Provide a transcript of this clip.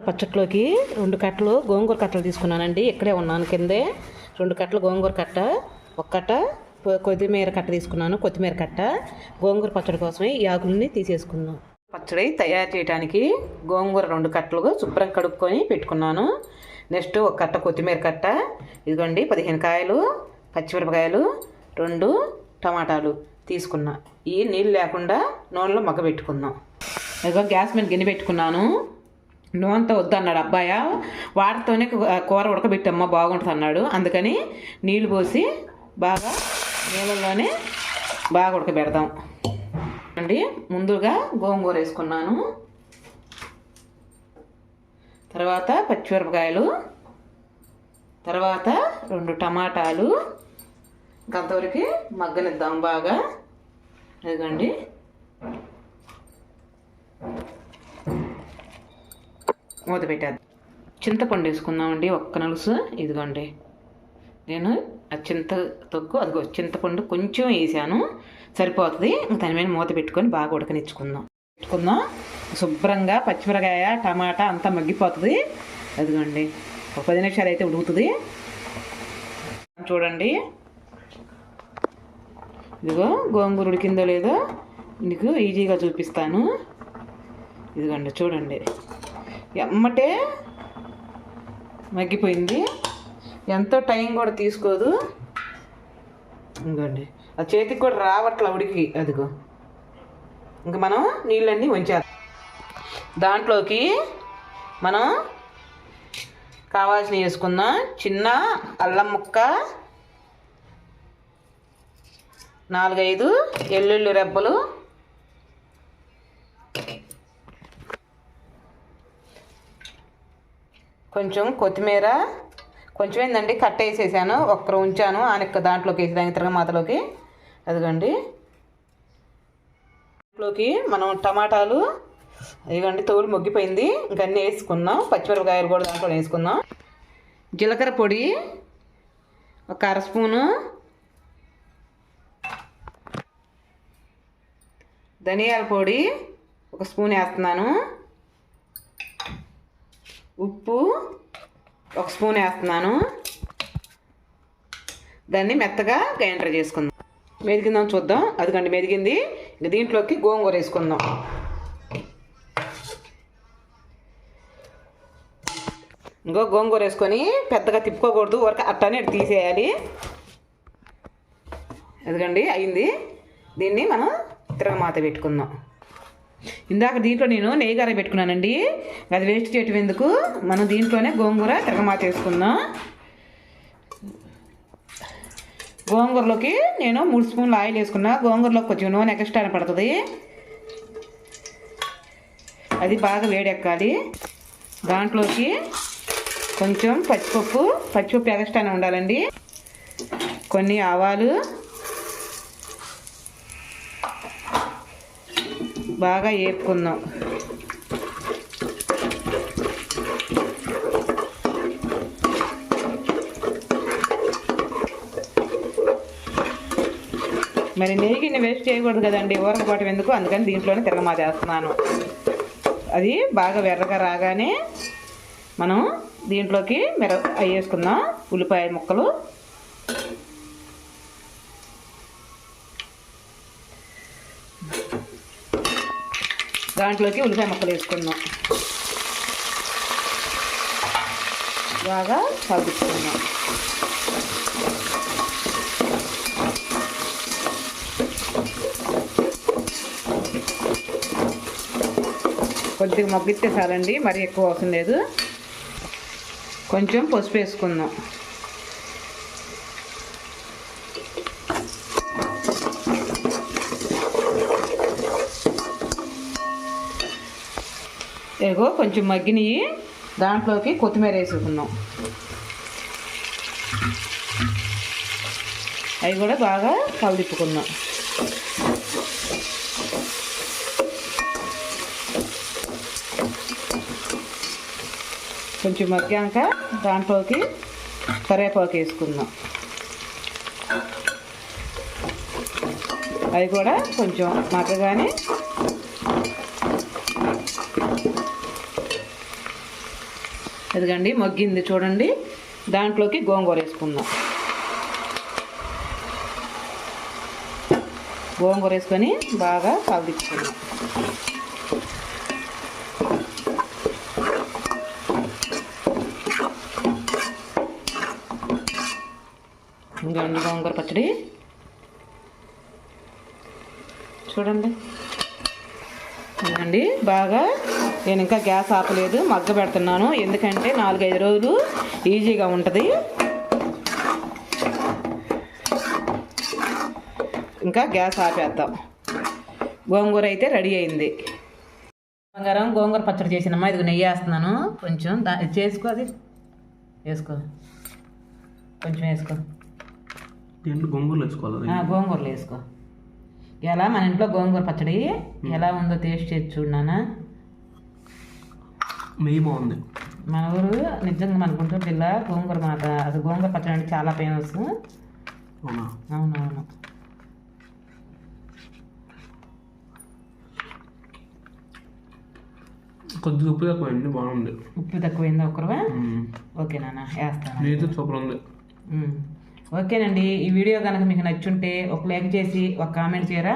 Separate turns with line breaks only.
పచ్చట్లోకి 2 కట్టలు గోంగూర కట్టలు తీసుకున్నానండి. ఇక్కడే ఉన్నాను కిందే. 2 కట్టలు గోంగూర కట్ట, 1 కట్ట కొత్తిమీర కట్ట తీసుకున్నాను. కొత్తిమీర కట్ట గోంగూర పచ్చడి కోసమే ఈ ఆకులని తీసేసుకుందాం. పచ్చడి తయారు చేయడానికి గోంగూర 2 కట్టలు శుభ్రం కడుక్కొని పెట్టుకున్నాను. నెక్స్ట్ 1 కట్ట కొత్తిమీర కట్ట, ఇదిగోండి 15 కాయలు పచ్చిమిరపకాయలు, 2 టమాటాలు తీసుకున్నా. ఈ నీళ్ళు లేకుండా నూనెలో మగ్గబెట్టుకుందాం. ఇదిగో గ్యాస్ మీద గిన్నె పెట్టుకున్నాను. నూనెతో వద్దన్నాడు అబ్బాయ, వాటితోనే కూర ఉడకబెట్టమ్మ బాగుంటుంది అన్నాడు. అందుకని నీళ్ళు పోసి బాగా నీళ్ళలోనే బాగా ఉడకబెడదాం అండి. ముందుగా గోంగూర వేసుకున్నాను, తర్వాత పచ్చిమిరపకాయలు, తర్వాత 2 టమాటాలు. కొంతవరకు మగ్గనిద్దాం బాగా. ఇదిగోండి మూత పెట్టేద్దాం. చింతపండు వేసుకుందామండి, 1 నలుసు. ఇదిగోండి నేను ఆ అదిగో చింతపండు కొంచెం వేసాను, సరిపోతుంది. దాని మీద మూత పెట్టుకొని బాగా ఉడకనిచ్చుకుందాం. శుభ్రంగా పచ్చిమిరకాయ టమాటా అంతా మగ్గిపోతుంది. అదిగోండి 10 నిమిషాలు అయితే ఉడుకుతుంది. చూడండి ఇదిగో గోంగూర ఉడికిందో లేదో మీకు ఈజీగా చూపిస్తాను. ఇదిగోండి చూడండి, ఎమ్మటే మగ్గిపోయింది. ఎంతో టైం కూడా తీసుకోదు. ఇదిగోండి ఆ చేతికి కూడా రావట్ల ఉడికి. అదిగో ఇంక మనం నీళ్ళన్నీ ఉంచేద్దాం. దాంట్లోకి మనం కావాల్సినవి వేసుకుందాం. చిన్న అల్లం ముక్క, 4-5 వెల్లుల్లి రెబ్బలు, కొంచెం కొత్తిమీర, కొంచెం ఏంటండి కట్ట వేసేసాను, 1 ఉంచాను ఆనెక్క దాంట్లోకి వేసేదానికి తిరగమాతలోకి. అదిగోండి దాంట్లోకి మనం టమాటాలు, ఇదిగోండి తోలు మొగ్గిపోయింది. ఇంకన్నీ వేసుకుందాం. పచ్చిమిరపకాయలు కూడా దాంట్లో వేసుకుందాం. జీలకర్ర పొడి 1 అర స్పూను, ధనియాల పొడి 1 స్పూన్ వేస్తున్నాను, ఉప్పు 1 స్పూన్ వేస్తున్నాను. దాన్ని మెత్తగా గ్రైండర్ చేసుకుందాం. మెదిగిందాం చూద్దాం. అదిగండి మెదిగింది. ఇంక దీంట్లోకి గోంగూర వేసుకుందాం. ఇంకో గోంగూర వేసుకొని పెద్దగా తిప్పుకోకూడదు, వరకు అట్టనే తీసేయాలి. అదిగండి అయింది. దీన్ని మనం తిరగమాత పెట్టుకుందాం. ఇందాక దీంట్లో నేను నెయ్యి గార పెట్టుకున్నానండి, అది వేస్ట్ చేయటం ఎందుకు, మనం దీంట్లోనే గోంగూర తిరగమాత వేసుకుందాం. గోంగూరలోకి నేను 3 స్పూన్లు ఆయిల్ వేసుకున్నా. గోంగూరలోకి కొంచెం నూనె ఎక్స్ట్రా పడుతుంది, అది బాగా వేడెక్కాలి. దాంట్లోకి కొంచెం పచ్చిపప్పు ఎక్స్ట్రానే ఉండాలండి, కొన్ని ఆవాలు, బాగా వేపుకుందాం. మరి నెయ్యిని వేస్ట్ చేయకూడదు కదండి, ఊరకపోవటం ఎందుకు, అందుకని దీంట్లోనే తిరగమాత వేస్తున్నాను. అది బాగా వెర్రగా రాగానే మనం దీంట్లోకి అవి వేసుకుందాం. ఉల్లిపాయ ముక్కలు, దాంట్లోకి ఉల్లిపాయ ముక్కలు వేసుకుందాం. బాగా కలుపుకుందాం. కొద్దిగా మగ్గితే చాలండి, మరీ ఎక్కువ అవసరం లేదు. కొంచెం పసుపు వేసుకుందాం. ఏగో కొంచెం మగ్గినవి, దాంట్లోకి కొత్తిమీర వేసుకుందాం. అవి కూడా బాగా కలుపుకుందాం. కొంచెం మగ్గాక దాంట్లోకి కరివేపాకు వేసుకుందాం. అవి కూడా కొంచెం మగ్గగానే ఇదిగండి మగ్గింది చూడండి. దాంట్లోకి గోంగూర వేసుకుందాం. గోంగూర వేసుకొని బాగా కలుపుకుందాం. ఇంకండి గోంగూర పచ్చడి చూడండి. అండి బాగా నేను ఇంకా గ్యాస్ ఆపలేదు, మగ్గ పెడుతున్నాను. ఎందుకంటే 4-5 రోజులు ఈజీగా ఉంటుంది. ఇంకా గ్యాస్ ఆపేద్దాం. గోంగూర అయితే రెడీ అయింది. బంగారం గోంగూర పచ్చడి చేసినమ్మా. ఇది నెయ్యి వేస్తున్నాను కొంచెం. చేసుకో, అది వేసుకో, కొంచెం వేసుకో.
గోంగూరలు వేసుకోవాలి.
గోంగూరలు వేసుకో. ఎలా మన ఇంట్లో గోంగూర పచ్చడి ఎలా ఉందో టేస్ట్ చేసి చూడనా.
నెయ్యి బాగుంది.
మన ఊరు నిజంగా మన గుంటూరు జిల్లా గోంగూర మాట. అసలు గోంగూర పచ్చడి అంటే చాలా ఫేమస్. అవునవును.
కొద్దిగా ఉప్పు తక్కువైంది, బాగుంది.
ఉప్పు తక్కువైంది ఒకరువా? ఓకే నాన్న, వేస్తాను.
నీతో సూపర్ ఉంది.
ఓకేనండి. ఈ వీడియో కనుక మీకు నచ్చుంటే ఒక లైక్ చేసి ఒక కామెంట్ చేయరా.